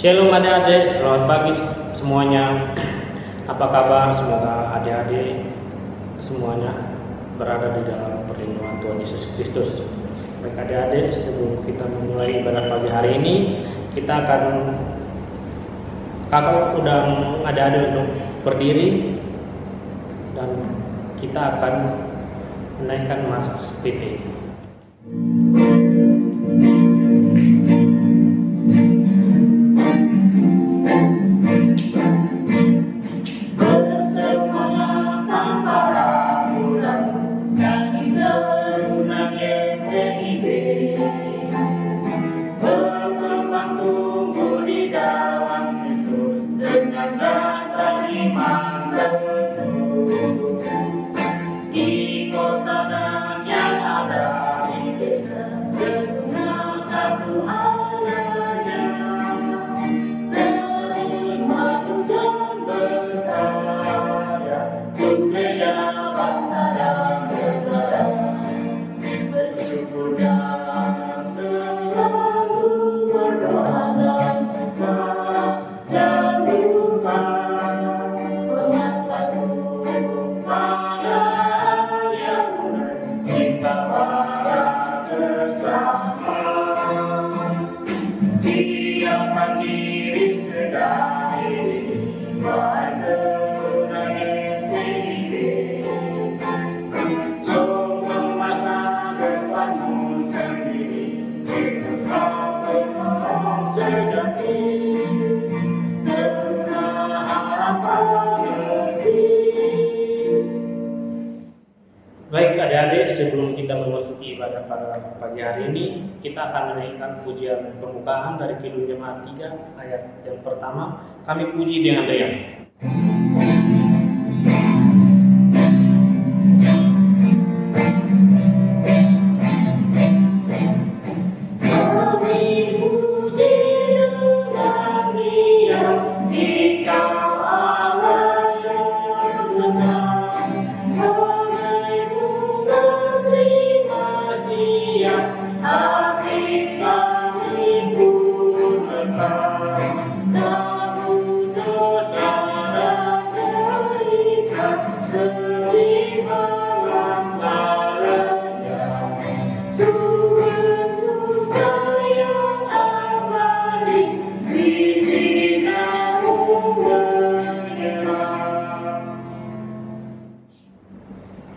Shalom adik-adik, selamat pagi semuanya. Apa kabar? Semoga adik-adik semuanya berada di dalam perlindungan Tuhan Yesus Kristus. Baik adik-adik, sebelum kita memulai ibadah pagi hari ini, kita akan kakak undang adik-adik untuk berdiri dan kita akan menaikkan Mas PT. Baik adik-adik, sebelum kita memasuki ibadah pada pagi hari ini, kita akan menaikkan pujian pembukaan dari Kidung Jemaat 3 ayat yang pertama. Kami puji dengan riang.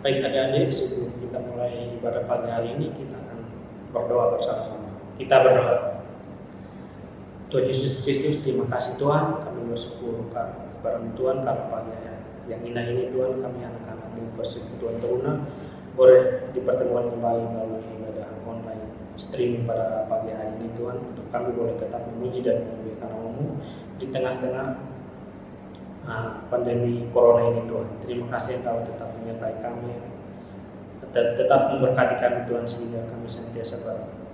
Baik adik-adik, sebelum kita mulai ibadah pagi hari ini, kita akan berdoa bersama-sama. Kita berdoa. Tuhan Yesus Kristus, terima kasih Tuhan, kami bersyukur kepada Tuhan karena pagi yang indah ini Tuhan, kami anak-anak-Mu persekutuan teruna boleh dipertemuan kembali melalui ibadah online streaming pada pagi hari ini Tuhan, untuk kami boleh tetap memuji dan memuliakan nama-Mu di tengah-tengah pandemi corona ini Tuhan. Terima kasih Engkau tetap menyertai kami, tetap memberkati kami Tuhan, sehingga kami senantiasa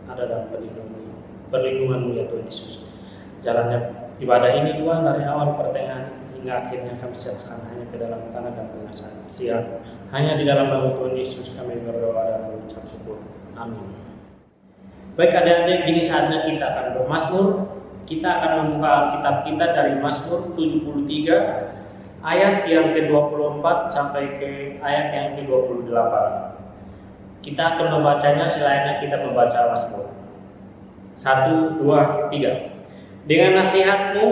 ada dalam perlindungan-Mu ya Tuhan Yesus. Jalannya ibadah ini Tuhan dari awal pertengahan hingga akhirnya kami serahkan hanya ke dalam tangan dan pengasaan siap. Hanya di dalam nama Tuhan Yesus kami berdoa dan mengucap syukur. Amin. Baik adik-adik, kini saatnya kita akan bermazmur. Kita akan membuka kitab kita dari Mazmur 73 ayat yang ke-24 sampai ke ayat yang ke-28. Kita akan membacanya selayaknya kita membaca Mazmur. 1, 2, 3. Dengan nasihat-Mu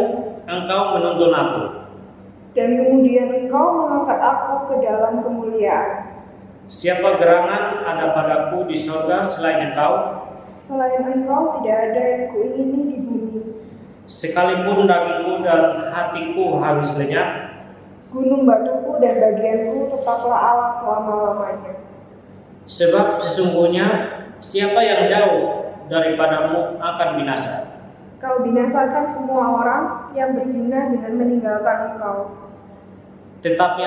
Engkau menuntun aku, dan kemudian Engkau mengangkat aku ke dalam kemuliaan. Siapa gerangan ada padaku di surga selain Engkau? Selain Engkau tidak ada yang kuingini di bumi. Sekalipun dagingku dan hatiku habis lenyap, gunung batuku dan bagianku tetaplah Allah selama-lamanya. Sebab sesungguhnya siapa yang jauh daripadamu akan binasa. Kau binasakan semua orang yang berzina dengan meninggalkan Engkau. Tetapi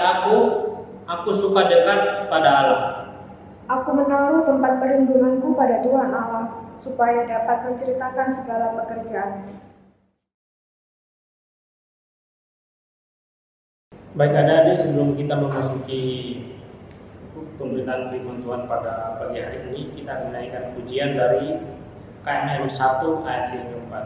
aku suka dekat pada Allah. Aku menaruh tempat perlindunganku pada Tuhan Allah, supaya dapat menceritakan segala pekerjaan. Baik adik-adik, sebelum kita memasuki pemberitaan firman Tuhan pada pagi hari ini, kita menaikkan pujian dari KML 1 ayat yang keempat.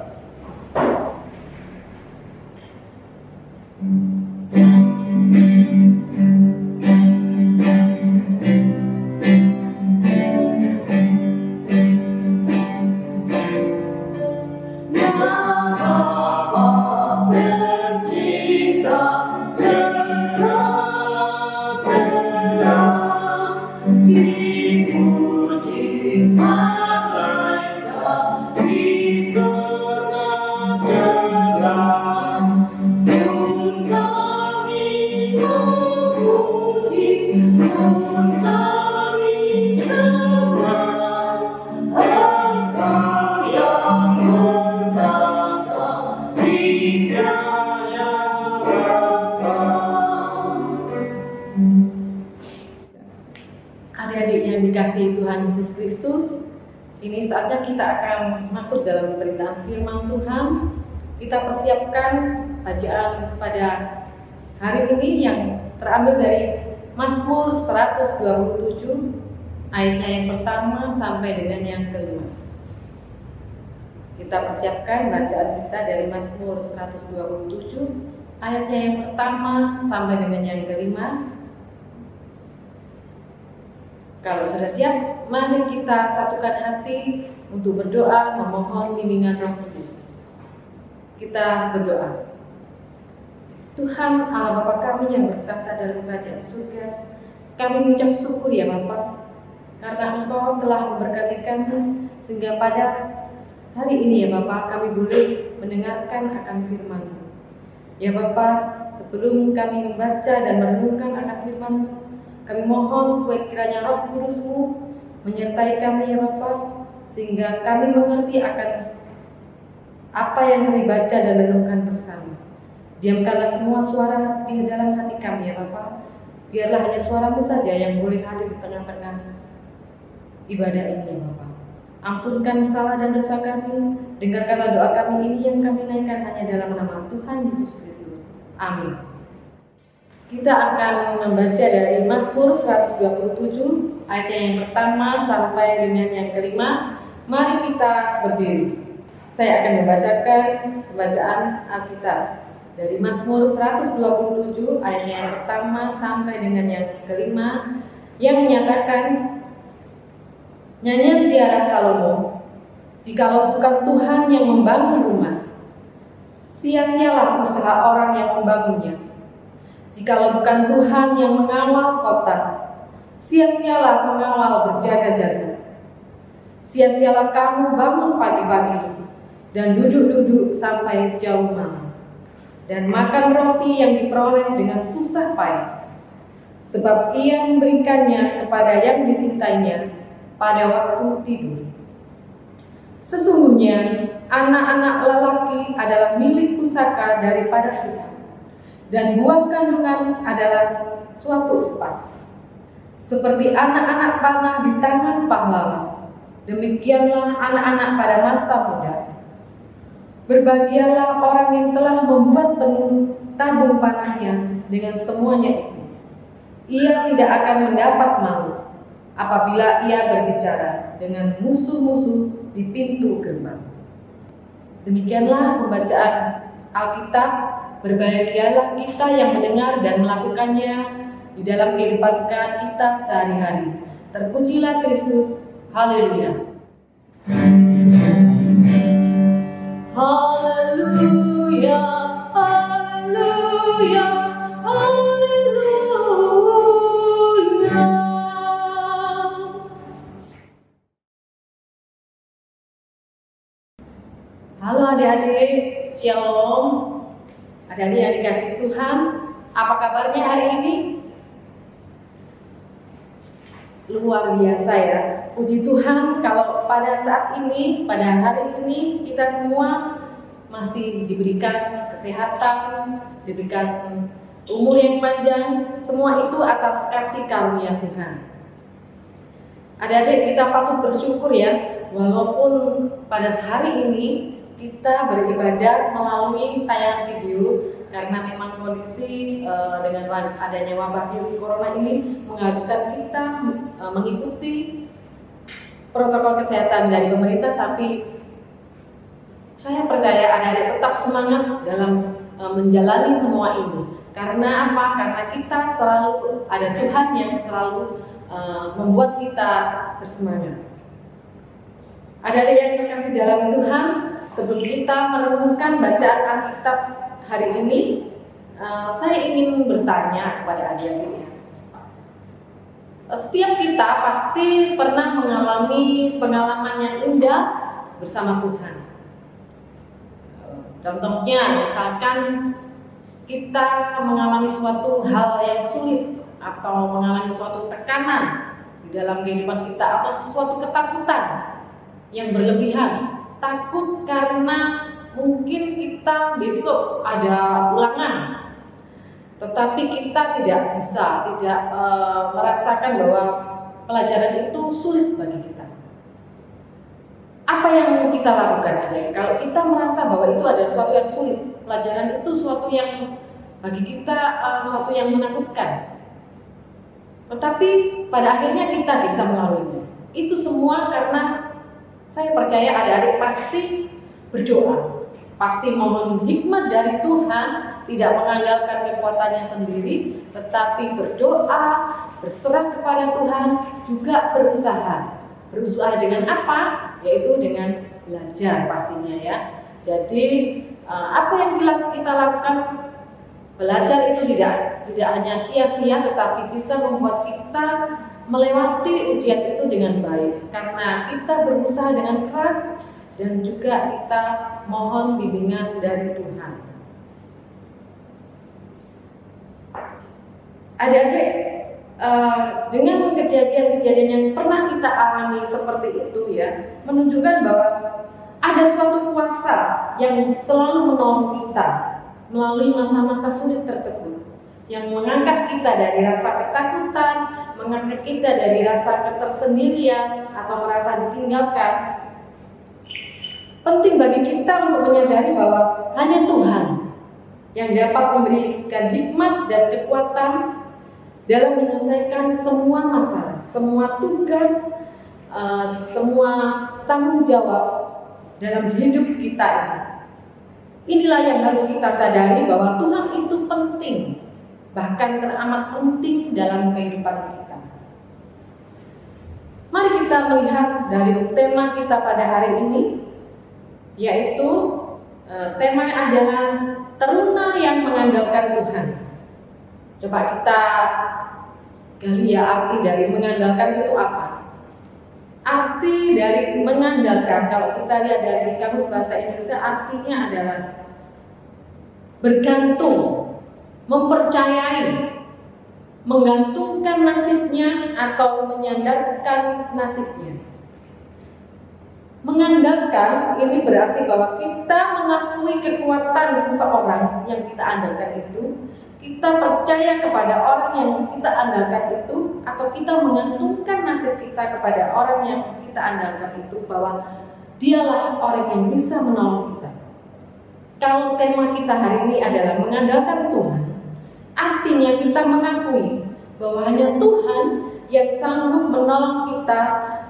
dikasihi Tuhan Yesus Kristus, ini saatnya kita akan masuk dalam pemberitaan firman Tuhan. Kita persiapkan bacaan pada hari ini yang terambil dari Mazmur 127 ayatnya yang pertama sampai dengan yang kelima. Kita persiapkan bacaan kita dari Mazmur 127 ayatnya yang pertama sampai dengan yang kelima. Kalau sudah siap, mari kita satukan hati untuk berdoa memohon bimbingan Roh Kudus. Kita berdoa. Tuhan Allah Bapa kami yang bertata dalam kerajaan surga, kami mengucap syukur ya Bapa, karena Engkau telah memberkati kami sehingga pada hari ini ya Bapa kami boleh mendengarkan akan firman-Mu. Ya Bapa, sebelum kami membaca dan merenungkan akan firman-Mu, kami mohon kiranya Roh Kudus-Mu menyertai kami ya Bapa, sehingga kami mengerti akan apa yang kami baca dan renungkan bersama. Diamkanlah semua suara di dalam hati kami ya Bapa. Biarlah hanya suara-Mu saja yang boleh hadir di tengah-tengah ibadah ini ya Bapa. Ampunkan salah dan dosa kami. Dengarkanlah doa kami ini yang kami naikkan hanya dalam nama Tuhan Yesus Kristus. Amin. Kita akan membaca dari Mazmur 127 ayat yang pertama sampai dengan yang kelima. Mari kita berdiri. Saya akan membacakan pembacaan Alkitab dari Mazmur 127 ayat yang pertama sampai dengan yang kelima, yang menyatakan nyanyian ziarah Salomo. Jikalau bukan Tuhan yang membangun rumah, sia-sialah usaha orang yang membangunnya. Jikalau bukan Tuhan yang mengawal kota, sia-sialah mengawal berjaga-jaga. Sia-sialah kamu bangun pagi-pagi dan duduk-duduk sampai jauh malam, dan makan roti yang diperoleh dengan susah payah, sebab Ia memberikannya kepada yang dicintainya pada waktu tidur. Sesungguhnya anak-anak lelaki adalah milik pusaka daripada Tuhan, dan buah kandungan adalah suatu upah. Seperti anak-anak panah di tangan pahlawan, demikianlah anak-anak pada masa muda. Berbahagialah orang yang telah membuat penuh tabung panahnya dengan semuanya itu. Ia tidak akan mendapat malu apabila ia berbicara dengan musuh-musuh di pintu gerbang. Demikianlah pembacaan Alkitab. Berbahagialah kita yang mendengar dan melakukannya di dalam kehidupan kita sehari-hari. Terpujilah Kristus. Haleluya. Haleluya, haleluya, haleluya. Halo adik-adik, shalom. Adik-adik yang dikasihi Tuhan, apa kabarnya hari ini? Luar biasa ya. Puji Tuhan kalau pada saat ini, pada hari ini kita semua masih diberikan kesehatan, diberikan umur yang panjang, semua itu atas kasih karunia Tuhan. Adik-adik kita patut bersyukur ya, walaupun pada hari ini kita beribadah melalui tayangan video karena memang kondisi dengan adanya wabah virus corona ini mengharuskan kita mengikuti protokol kesehatan dari pemerintah, tapi saya percaya adik-adik tetap semangat dalam menjalani semua ini. Karena apa? Karena kita selalu ada Tuhan yang selalu membuat kita bersemangat. Adik-adik yang terkasih dalam Tuhan, sebelum kita merenungkan bacaan Alkitab hari ini, saya ingin bertanya kepada adik-adik. Setiap kita pasti pernah mengalami pengalaman yang indah bersama Tuhan. Contohnya, misalkan kita mengalami suatu hal yang sulit atau mengalami suatu tekanan di dalam kehidupan kita atau suatu ketakutan yang berlebihan. Takut karena mungkin kita besok ada ulangan, tetapi kita tidak bisa, tidak merasakan bahwa pelajaran itu sulit bagi kita. Apa yang kita lakukan adik? Kalau kita merasa bahwa itu adalah sesuatu yang sulit, pelajaran itu sesuatu yang bagi kita sesuatu yang menakutkan. Tetapi pada akhirnya kita bisa melaluinya. Itu semua karena saya percaya adik-adik pasti berdoa, pasti mohon hikmat dari Tuhan, tidak mengandalkan kekuatannya sendiri, tetapi berdoa, berserah kepada Tuhan, juga berusaha. Berusaha dengan apa? Yaitu dengan belajar pastinya ya. Jadi apa yang kita lakukan, belajar itu tidak hanya sia-sia, tetapi bisa membuat kita melewati ujian itu dengan baik. Karena kita berusaha dengan keras dan juga kita mohon bimbingan dari Tuhan. Adik-adik, dengan kejadian-kejadian yang pernah kita alami seperti itu ya, menunjukkan bahwa ada suatu kuasa yang selalu menolong kita melalui masa-masa sulit tersebut, yang mengangkat kita dari rasa ketakutan, mengangkat kita dari rasa ketersendirian atau merasa ditinggalkan. Penting bagi kita untuk menyadari bahwa hanya Tuhan yang dapat memberikan hikmat dan kekuatan dalam menyelesaikan semua masalah, semua tugas, semua tanggung jawab dalam hidup kita ini. Inilah yang harus kita sadari, bahwa Tuhan itu penting, bahkan teramat penting dalam kehidupan kita. Mari kita melihat dari tema kita pada hari ini, yaitu tema adalah teruna yang mengandalkan Tuhan. Coba kita gali ya, arti dari mengandalkan itu apa? Arti dari mengandalkan, kalau kita lihat dari Kamus Bahasa Indonesia, artinya adalah bergantung, mempercayai, menggantungkan nasibnya atau menyandarkan nasibnya. Mengandalkan ini berarti bahwa kita mengakui kekuatan seseorang yang kita andalkan itu, kita percaya kepada orang yang kita andalkan itu, atau kita menggantungkan nasib kita kepada orang yang kita andalkan itu, bahwa dialah orang yang bisa menolong kita. Kalau tema kita hari ini adalah mengandalkan Tuhan, artinya kita mengakui bahwa hanya Tuhan yang sanggup menolong kita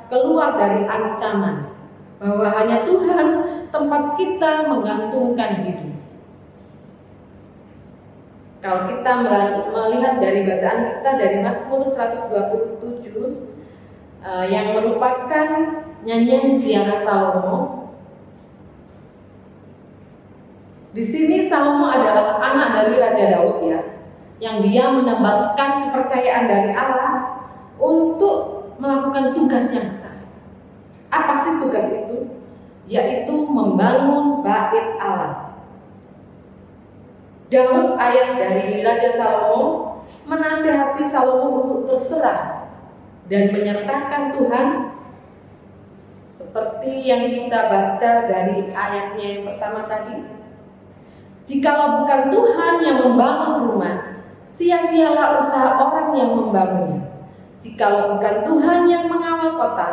keluar dari ancaman, bahwa hanya Tuhan tempat kita menggantungkan hidup. Kalau kita melihat dari bacaan kita dari Mazmur 127 yang merupakan nyanyian ziarah Salomo. Di sini Salomo adalah anak dari Raja Daud ya, yang dia mendapatkan kepercayaan dari Allah untuk melakukan tugas yang besar. Apa sih tugas itu? Yaitu membangun bait Allah. Daud, ayah dari Raja Salomo, menasihati Salomo untuk berserah dan menyertakan Tuhan, seperti yang kita baca dari ayatnya yang pertama tadi. Jikalau bukan Tuhan yang membangun rumah, sia-sialah usaha orang yang membangunnya. Jikalau bukan Tuhan yang mengawal kota,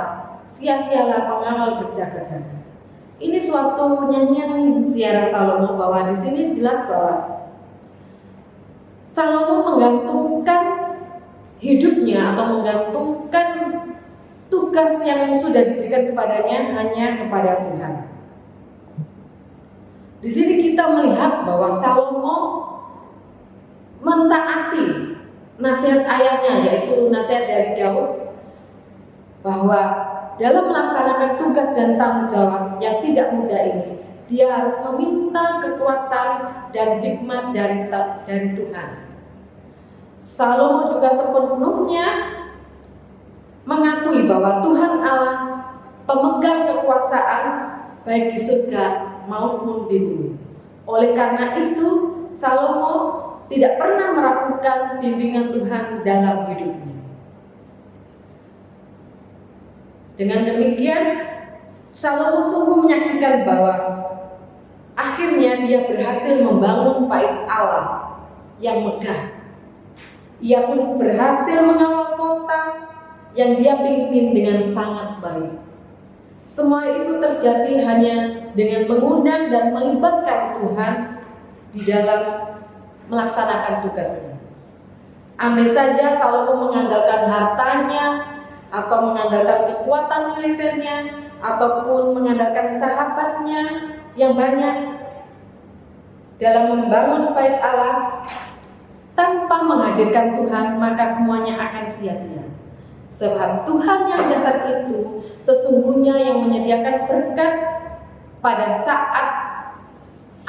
sia-sialah pengawal berjaga-jaga. Ini suatu nyanyian ziarah Salomo, bahwa di sini jelas bahwa Salomo menggantungkan hidupnya atau menggantungkan tugas yang sudah diberikan kepadanya hanya kepada Tuhan. Di sini kita melihat bahwa Salomo mentaati nasihat ayahnya, yaitu nasihat dari Daud, bahwa dalam melaksanakan tugas dan tanggung jawab yang tidak mudah ini, dia harus meminta kekuatan dan hikmat dari Tuhan. Salomo juga sepenuhnya mengakui bahwa Tuhan Allah pemegang kekuasaan baik di surga maupun di bumi. Oleh karena itu, Salomo tidak pernah meragukan bimbingan Tuhan dalam hidupnya. Dengan demikian, Salomo sungguh menyaksikan bahwa akhirnya dia berhasil membangun bait Allah yang megah. Ia pun berhasil mengawal kota yang Dia pimpin dengan sangat baik. Semua itu terjadi hanya dengan mengundang dan melibatkan Tuhan di dalam melaksanakan tugasnya. Andai saja Salomo mengandalkan hartanya, atau mengandalkan kekuatan militernya, ataupun mengandalkan sahabatnya yang banyak dalam membangun bait Allah tanpa menghadirkan Tuhan, maka semuanya akan sia-sia. Sebab Tuhan yang dasar itu sesungguhnya yang menyediakan berkat pada saat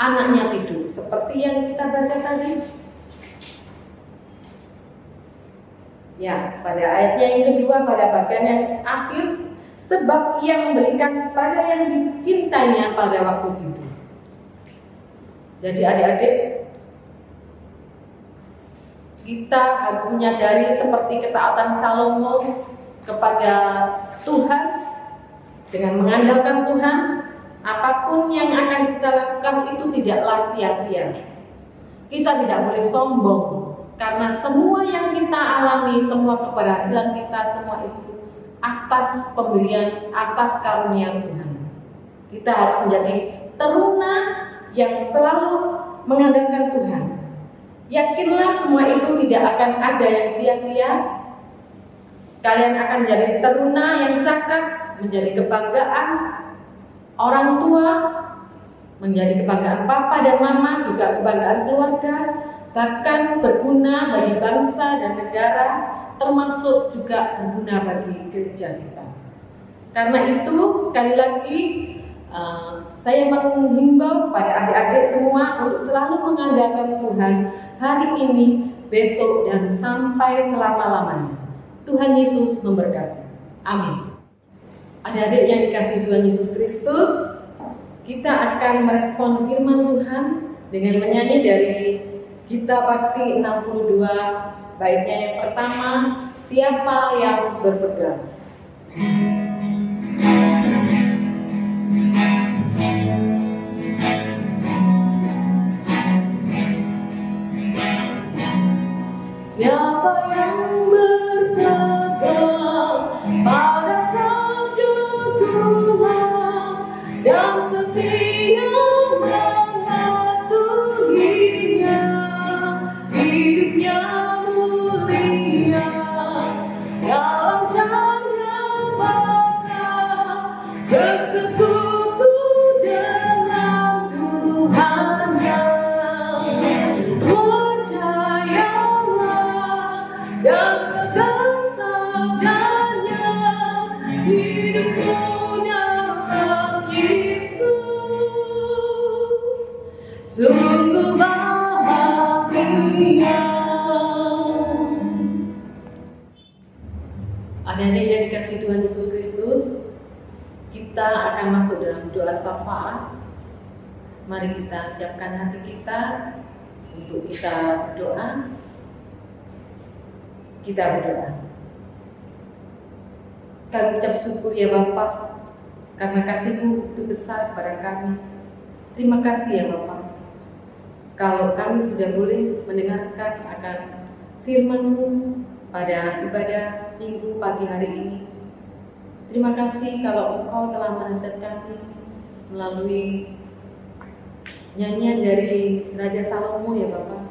anaknya tidur, seperti yang kita baca tadi. Ya, pada ayatnya yang kedua, pada bagian yang akhir, sebab Ia memberikan kepada yang dicintainya pada waktu tidur. Jadi adik-adik, kita harus menyadari seperti ketaatan Salomo kepada Tuhan, dengan mengandalkan Tuhan, apapun yang akan kita lakukan itu tidaklah sia-sia. Kita tidak boleh sombong, karena semua yang kita alami, semua keberhasilan kita, semua itu atas pemberian, atas karunia Tuhan. Kita harus menjadi teruna yang selalu mengandalkan Tuhan. Yakinlah semua itu tidak akan ada yang sia-sia. Kalian akan menjadi teruna yang cakap, menjadi kebanggaan orang tua, menjadi kebanggaan papa dan mama, juga kebanggaan keluarga, bahkan berguna bagi bangsa dan negara, termasuk juga berguna bagi gereja kita. Karena itu sekali lagi saya menghimbau pada adik-adik semua untuk selalu mengandalkan Tuhan hari ini, besok, dan sampai selama-lamanya. Tuhan Yesus memberkati. Amin. Adik-adik yang dikasihi Tuhan Yesus Kristus, kita akan merespon firman Tuhan dengan menyanyi dari Gita Bakti 62, baitnya yang pertama, Siapa yang berpegang. Siapa yang berpegang pada sabda Tuhan dan setia mematuhinya, hidupnya mulia dalam cahaya mata, bersekutu dengan Tuhannya. Dan pegang sabdanya, hidupku dalam Yesus sungguh bahagia. Adik-adik yang dikasihi Tuhan Yesus Kristus, kita akan masuk dalam doa syafaat. Mari kita siapkan hati kita untuk kita berdoa. Kita berdoa. Kami ucap syukur ya Bapa, karena kasih-Mu itu besar kepada kami. Terima kasih ya Bapa, kalau kami sudah boleh mendengarkan akan firman-Mu pada ibadah Minggu pagi hari ini. Terima kasih kalau Engkau telah menasihat kami melalui nyanyian dari Raja Salomo ya Bapa,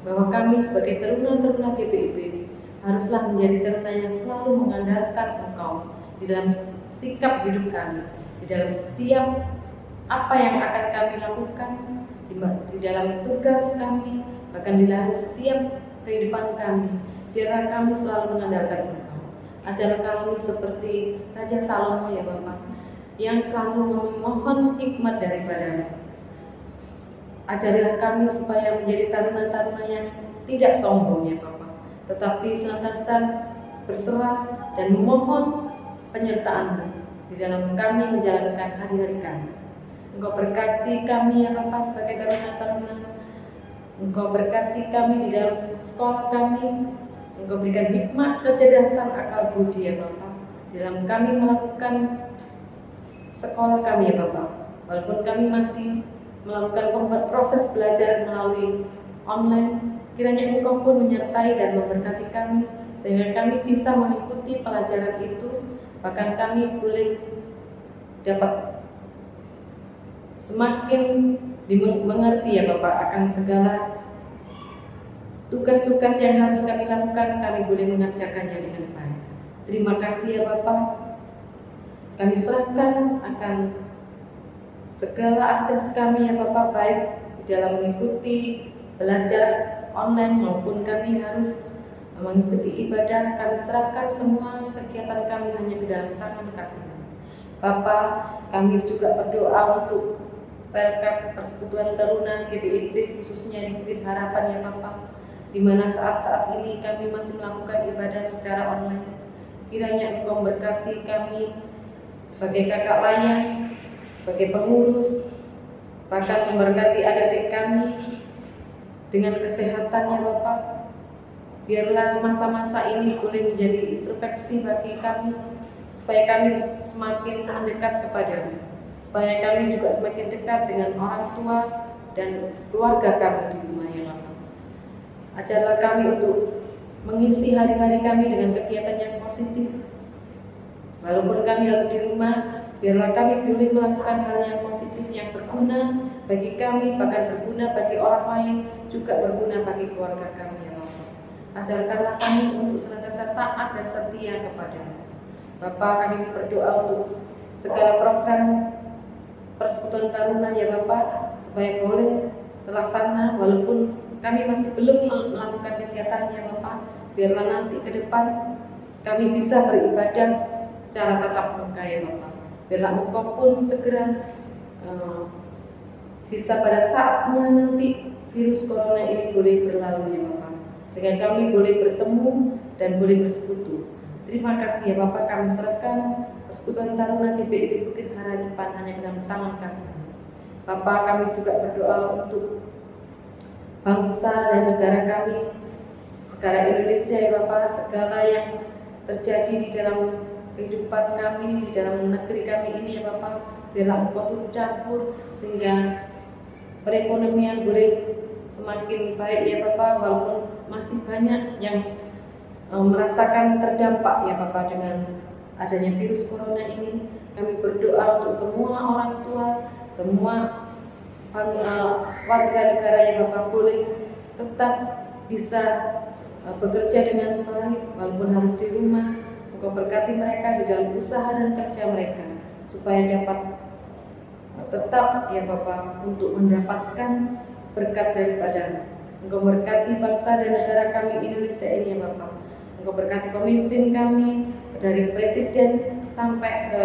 bahwa kami sebagai teruna-teruna GPIB haruslah menjadi teruna yang selalu mengandalkan Engkau di dalam sikap hidup kami, di dalam setiap apa yang akan kami lakukan, di dalam tugas kami, bahkan di dalam setiap kehidupan kami. Biarlah kami selalu mengandalkan Engkau. Ajar kami seperti Raja Salomo ya Bapa, yang selalu memohon hikmat daripada-Mu. Ajarilah kami supaya menjadi taruna-taruna yang tidak sombong ya Bapa, tetapi senantiasa berserah dan memohon penyertaan-Mu di dalam kami menjalankan hari-hari kami. Engkau berkati kami ya Bapa sebagai taruna-taruna. Engkau berkati kami di dalam sekolah kami. Engkau berikan hikmat, kecerdasan, akal budi ya Bapa dalam kami melakukan sekolah kami ya Bapa. Walaupun kami masih melakukan proses belajar melalui online, kiranya Engkau pun menyertai dan memberkati kami, sehingga kami bisa mengikuti pelajaran itu, bahkan kami boleh dapat semakin mengerti ya Bapak akan segala tugas-tugas yang harus kami lakukan, kami boleh mengerjakannya dengan baik. Terima kasih ya Bapak. Kami serahkan akan segala aktivitas kami ya Bapak, baik di dalam mengikuti belajar online maupun kami harus mengikuti ibadah. Kami serahkan semua kegiatan kami hanya ke dalam tangan kasih-Mu. Bapak, kami juga berdoa untuk berkat Persekutuan Taruna GBIB khususnya di Bukit Harapan ya Bapak, di mana saat-saat ini kami masih melakukan ibadah secara online. Kiranya Engkau memberkati kami sebagai kakak layan, sebagai pengurus, bahkan memberkati adik-adik kami dengan kesehatannya Bapak. Biarlah masa-masa ini boleh menjadi introspeksi bagi kami, supaya kami semakin mendekat kepada-Mu, supaya kami juga semakin dekat dengan orang tua dan keluarga kami di rumah ya Bapak. Ajarlah kami untuk mengisi hari-hari kami dengan kegiatan yang positif. Walaupun kami harus di rumah, biarlah kami boleh melakukan hal yang positif yang berguna bagi kami, bahkan berguna bagi orang lain, juga berguna bagi keluarga kami ya Bapak. Ajarkanlah kami untuk senantiasa taat dan setia kepada-Mu. Bapak, kami berdoa untuk segala program Persekutuan Taruna ya Bapak, supaya boleh terlaksana walaupun kami masih belum melakukan kegiatannya Bapak. Biarlah nanti ke depan kami bisa beribadah secara tatap muka ya Bapak. Biarlah Engkau pun segera bisa pada saatnya nanti virus corona ini boleh berlalu ya Bapak, sehingga kami boleh bertemu dan boleh bersekutu. Terima kasih ya Bapak, kami serahkan Persekutuan Taruna GBIB Bukit Harapan hanya dalam tangan kasih-Mu. Bapak, kami juga berdoa untuk bangsa dan negara kami, negara Indonesia ya Bapak. Segala yang terjadi di dalam kehidupan kami, di dalam negeri kami ini ya Bapak, biarlah Engkau turut campur sehingga perekonomian boleh semakin baik ya Bapak, walaupun masih banyak yang merasakan terdampak ya Bapak dengan adanya virus corona ini. Kami berdoa untuk semua orang tua, semua warga negara ya Bapak boleh tetap bisa bekerja dengan baik walaupun harus di rumah. Engkau berkati mereka di dalam usaha dan kerja mereka, supaya dapat tetap ya Bapak untuk mendapatkan berkat daripada-Mu. Engkau berkati bangsa dan negara kami Indonesia ini ya Bapak. Engkau berkati pemimpin kami dari presiden sampai ke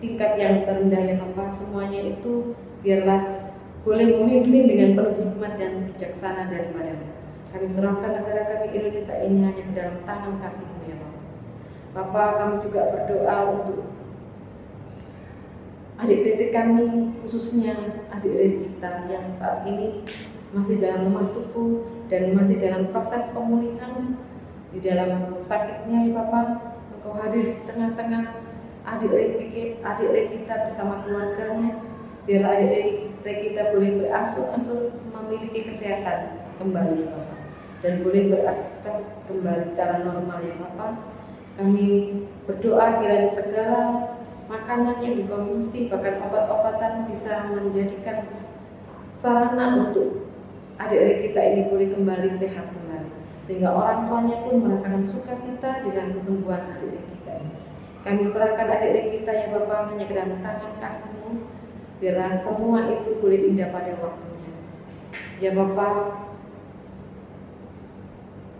tingkat yang terendah ya Bapak. Semuanya itu biarlah boleh memimpin dengan penuh hikmat dan bijaksana daripada-Mu. Kami serahkan negara kami Indonesia ini hanya ke dalam tangan kasih-Mu ya Bapak. Bapak, kami juga berdoa untuk adik-adik kami, khususnya adik-adik kita yang saat ini masih dalam rumah tubuh dan masih dalam proses pemulihan di dalam sakitnya ya Bapak. Engkau hadir di tengah-tengah adik-adik kita bersama keluarganya. Biarlah adik-adik kita boleh berangsur-angsur memiliki kesehatan kembali ya Bapak, dan boleh beraktivitas kembali secara normal ya Bapak. Kami berdoa kiranya segala makanan yang dikonsumsi, bahkan obat-obatan bisa menjadikan sarana untuk adik-adik kita ini boleh kembali sehat kembali, sehingga orang tuanya pun merasakan sukacita dengan kesembuhan adik-adik kita ini. Kami serahkan adik-adik kita ya Bapak hanya ke dalam tangan kasih-Mu, biarlah semua itu boleh indah pada waktunya ya Bapak.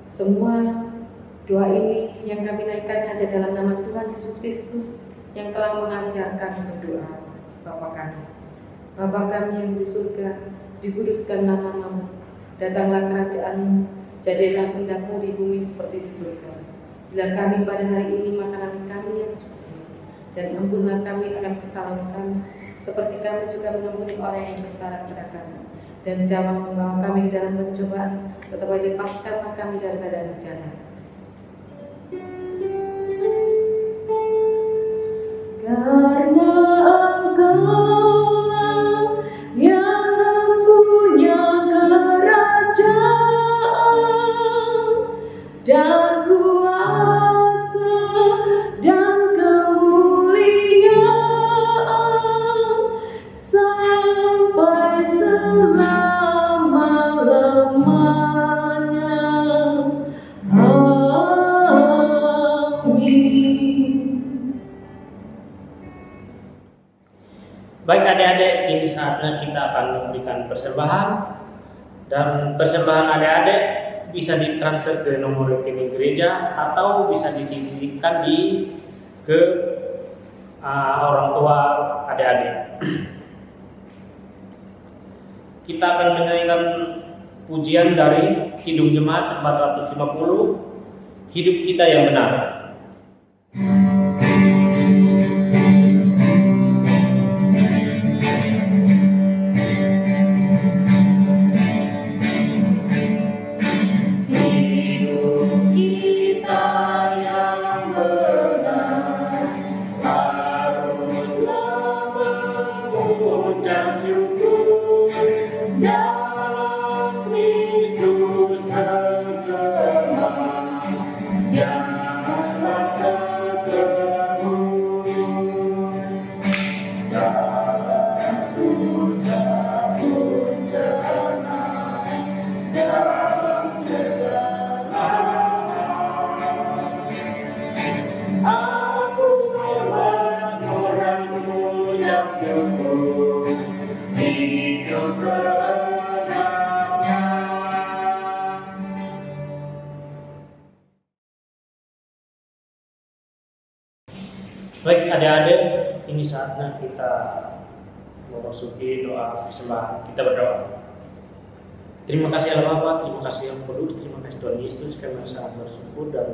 Semua doa ini yang kami naikkan ada dalam nama Tuhan Yesus Kristus yang telah mengajarkan berdoa. Bapa kami, Bapa kami yang di surga, dikuduskanlah nama-Mu, datanglah kerajaan-Mu, jadilah kehendak-Mu di bumi seperti di surga. Bila kami pada hari ini makanan kami yang cukup, dan ampunlah kami akan kesalahan kami, seperti kami juga mengampuni orang yang bersalah kepada kami. Dan jangan membawa kami dalam pencobaan, tetapi lepaskanlah kami daripada bencana. Karena Engkaulah yang mempunyai kerajaan dan kuasa dan kemuliaan sampai selama-lamanya. Amin. Baik adik-adik, ini saatnya kita akan memberikan persembahan, dan persembahan adik-adik bisa ditransfer ke nomor rekening gereja atau bisa dititipkan ke orang tua adik-adik. Kita akan menyanyikan pujian dari Kidung Jemaat 450, Hidup Kita Yang Benar. Baik adik-adik, ini saatnya kita memasuki doa persembahan. Kita berdoa. Terima kasih Allah Bapa, terima kasih yang kudus, terima kasih Tuhan Yesus, kami sangat bersyukur dan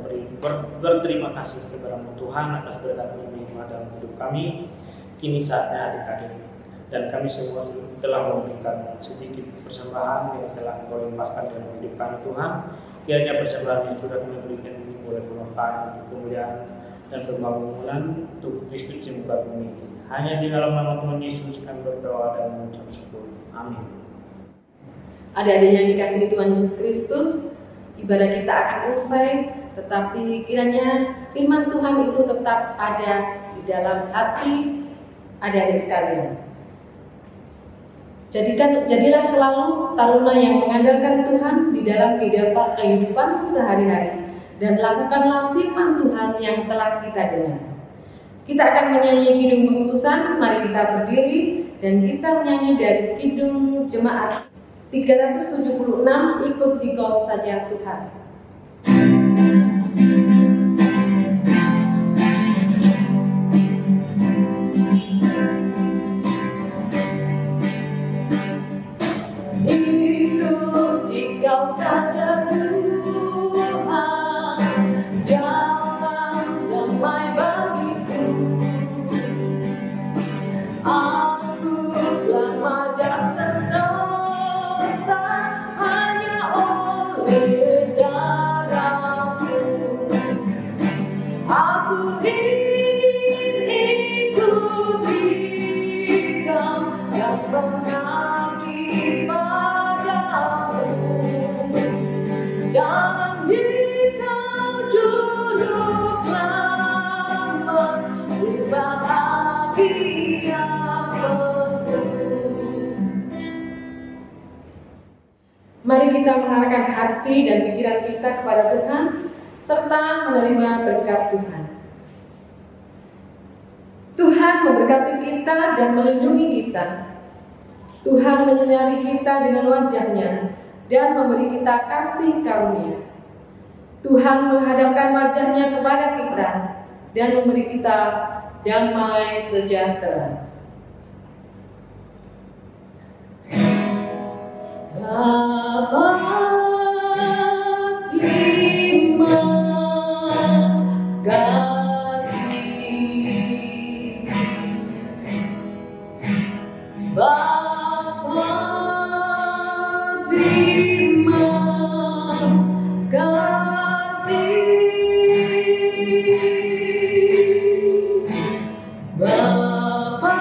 berterima kasih kepada Tuhan atas berkat yang nikmat dalam hidup kami. Kini saatnya adik-adik dan kami semua telah memberikan sedikit persembahan yang telah Engkau limpahkan dalam hidup kami Tuhan. Kiranya persembahan yang sudah kami berikan ini boleh bermanfaat, kemuliaan dan pembangunan untuk Kristus di muka bumi. Hanya di dalam nama Tuhan Yesus kami berdoa dan mengucap syukur. Amin. Adik-adik yang dikasihi Tuhan Yesus Kristus, ibadah kita akan usai, tetapi kiranya firman Tuhan itu tetap ada di dalam hati adik-adik sekalian. Jadilah selalu taruna yang mengandalkan Tuhan di dalam kehidupanmu sehari-hari, dan lakukanlah firman Tuhan yang telah kita dengar. Kita akan menyanyi Kidung Pengutusan. Mari kita berdiri dan kita menyanyi dari Kidung Jemaat 376, Ikut Dikau Saja Tuhan. Ikut Dikau saja Tuhan, jalan damai bagiku. Aku selamat dan sentosa hanya oleh darah-Mu. Aku ingin ikuti Kau dan mengabdi padamu. Dalam Dikau juru selamat, berbahagia penuh. Mari kita mengarahkan hati dan pikiran kita kepada Tuhan, serta menerima berkat Tuhan. Tuhan memberkati kita dan melindungi kita. Tuhan menyinari kita dengan wajah-Nya dan memberi kita kasih karunia. Tuhan menghadapkan wajah-Nya kepada kita dan memberi kita damai sejahtera. Bapa, terima kasih. Bapa, terima kasih. Bapa,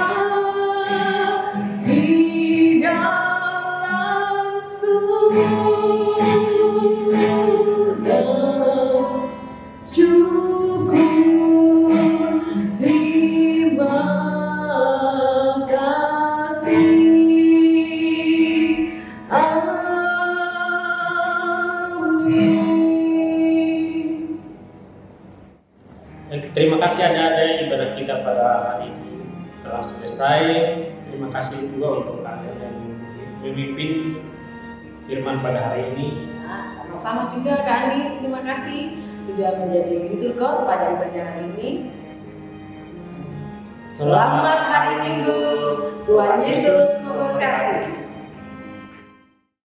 di dalam surga Terima kasih adik-adik, ibadah kita pada hari ini telah selesai. Terima kasih juga untuk kalian yang memimpin firman pada hari ini. Nah, sama-sama juga Kak Andi, terima kasih sudah menjadi liturgos pada ibadah hari ini. Selamat hari Minggu, Tuhan Yesus memberkati.